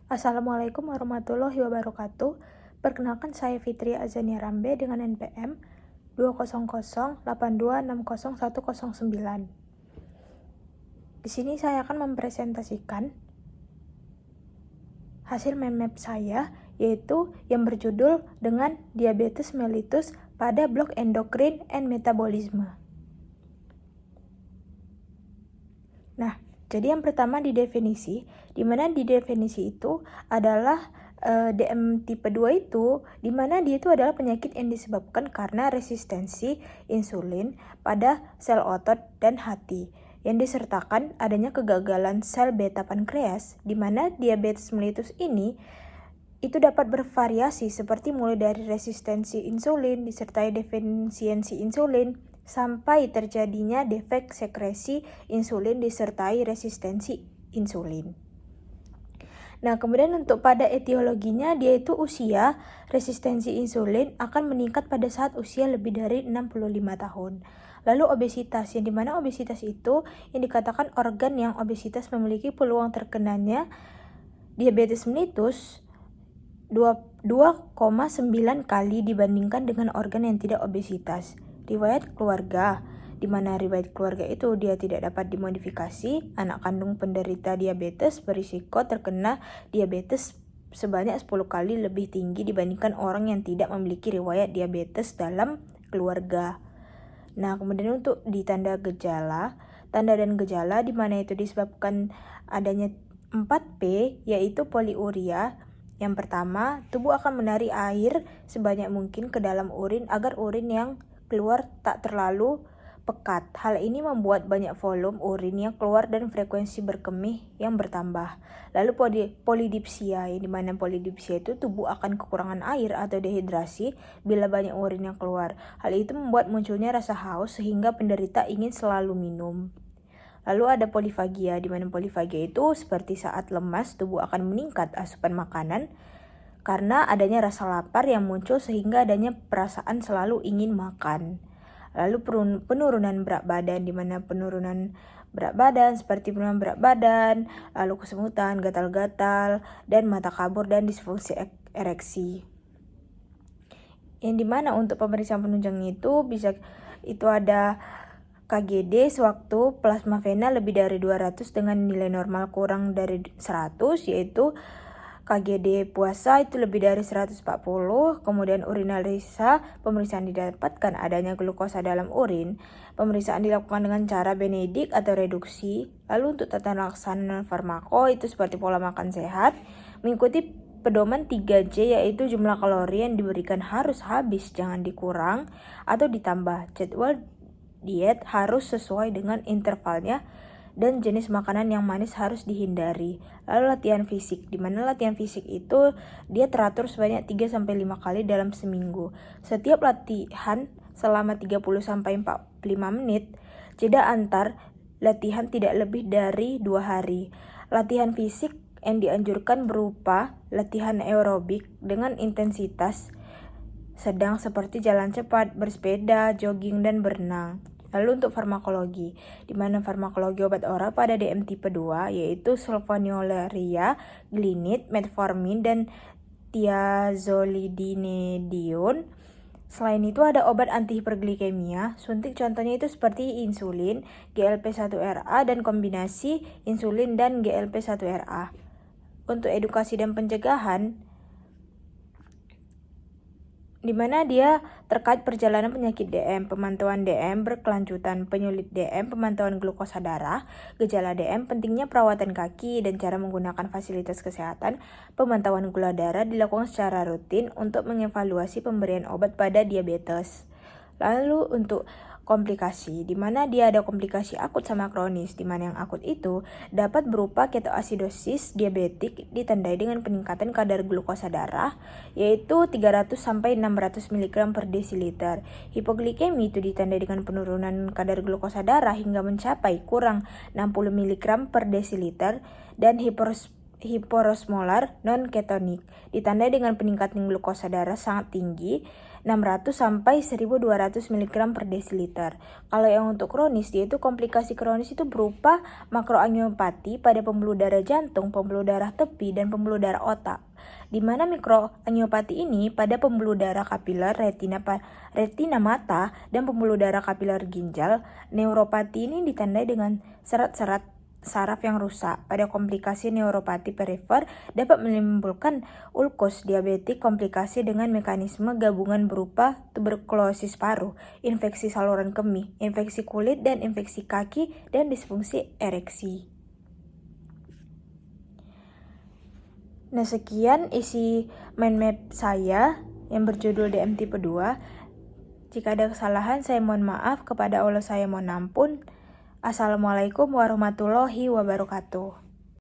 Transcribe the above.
Assalamualaikum warahmatullahi wabarakatuh. Perkenalkan saya Fitri Azania Rambe dengan NPM 20082601109. Di sini saya akan mempresentasikan hasil mind map saya, yaitu yang berjudul dengan diabetes mellitus pada blok endokrin and metabolisme. Nah, jadi yang pertama di definisi, di mana di definisi itu adalah DM tipe 2 itu, di mana dia itu adalah penyakit yang disebabkan karena resistensi insulin pada sel otot dan hati, yang disertakan adanya kegagalan sel beta pankreas, di mana diabetes mellitus ini itu dapat bervariasi seperti mulai dari resistensi insulin disertai defisiensi insulin, sampai terjadinya defek sekresi insulin disertai resistensi insulin. Nah, kemudian untuk pada etiologinya, dia itu usia resistensi insulin akan meningkat pada saat usia lebih dari 65 tahun. Lalu obesitas, yang dimana obesitas itu yang dikatakan organ yang obesitas memiliki peluang terkenanya diabetes mellitus 2,9 kali dibandingkan dengan organ yang tidak obesitas. Riwayat keluarga, di mana riwayat keluarga itu dia tidak dapat dimodifikasi. Anak kandung penderita diabetes berisiko terkena diabetes sebanyak 10 kali lebih tinggi dibandingkan orang yang tidak memiliki riwayat diabetes dalam keluarga. Nah, kemudian untuk di tanda dan gejala di mana itu disebabkan adanya 4P, yaitu poliuria. Yang pertama, tubuh akan menarik air sebanyak mungkin ke dalam urin agar urin yang keluar tak terlalu pekat. Hal ini membuat banyak volume urin yang keluar dan frekuensi berkemih yang bertambah. Lalu polidipsia, yang dimana polidipsia itu tubuh akan kekurangan air atau dehidrasi bila banyak urin yang keluar. Hal itu membuat munculnya rasa haus sehingga penderita ingin selalu minum. Lalu ada polifagia, di mana polifagia itu seperti saat lemas tubuh akan meningkat asupan makanan karena adanya rasa lapar yang muncul sehingga adanya perasaan selalu ingin makan. Lalu penurunan berat badan, di mana penurunan berat badan seperti penurunan berat badan, lalu kesemutan, gatal-gatal, dan mata kabur dan disfungsi ereksi. Yang dimana untuk pemeriksaan penunjang itu ada KGD sewaktu plasma vena lebih dari 200 dengan nilai normal kurang dari 100, yaitu KGD puasa itu lebih dari 140, kemudian urinalisa, pemeriksaan didapatkan adanya glukosa dalam urin, pemeriksaan dilakukan dengan cara benedik atau reduksi. Lalu untuk tata laksana farmako itu seperti pola makan sehat, mengikuti pedoman 3J, yaitu jumlah kalori yang diberikan harus habis, jangan dikurang atau ditambah. Jadwal diet harus sesuai dengan intervalnya dan jenis makanan yang manis harus dihindari. Lalu latihan fisik, di mana latihan fisik itu dia teratur sebanyak 3-5 kali dalam seminggu. Setiap latihan selama 30-45 menit, jeda antar latihan tidak lebih dari 2 hari. Latihan fisik yang dianjurkan berupa latihan aerobik dengan intensitas sedang seperti jalan cepat, bersepeda, jogging, dan berenang. Lalu untuk farmakologi, di mana farmakologi obat oral pada DM tipe 2 yaitu sulfonylurea, glinit, metformin, dan thiazolidinedione. Selain itu ada obat antihiperglikemia, suntik contohnya itu seperti insulin, GLP-1RA, dan kombinasi insulin dan GLP-1RA. Untuk edukasi dan pencegahan, di mana dia terkait perjalanan penyakit DM, pemantauan DM berkelanjutan, penyulit DM, pemantauan glukosa darah, gejala DM, pentingnya perawatan kaki, dan cara menggunakan fasilitas kesehatan. Pemantauan gula darah dilakukan secara rutin untuk mengevaluasi pemberian obat pada diabetes. Lalu untuk komplikasi, di mana dia ada komplikasi akut sama kronis, di mana yang akut itu dapat berupa ketoasidosis diabetik ditandai dengan peningkatan kadar glukosa darah yaitu 300-600 mg per desiliter. Hipoglikemi itu ditandai dengan penurunan kadar glukosa darah hingga mencapai kurang 60 mg per desiliter, dan hiperosmolar non-ketonik, ditandai dengan peningkatan glukosa darah sangat tinggi, 600 sampai 1200 mg per desiliter. Kalau yang untuk kronis, yaitu komplikasi kronis itu berupa makroangiopati pada pembuluh darah jantung, pembuluh darah tepi, dan pembuluh darah otak. Di mana mikroangiopati ini pada pembuluh darah kapiler, retina mata, dan pembuluh darah kapiler ginjal. Neuropati ini ditandai dengan serat-serat saraf yang rusak. Pada komplikasi neuropati perifer dapat menimbulkan ulkus diabetik, komplikasi dengan mekanisme gabungan berupa tuberkulosis paru, infeksi saluran kemih, infeksi kulit, dan infeksi kaki, dan disfungsi ereksi. Nah, sekian isi mind map saya yang berjudul DM tipe 2. Jika ada kesalahan, saya mohon maaf. Kepada Allah saya mohon ampun. Assalamualaikum warahmatullahi wabarakatuh.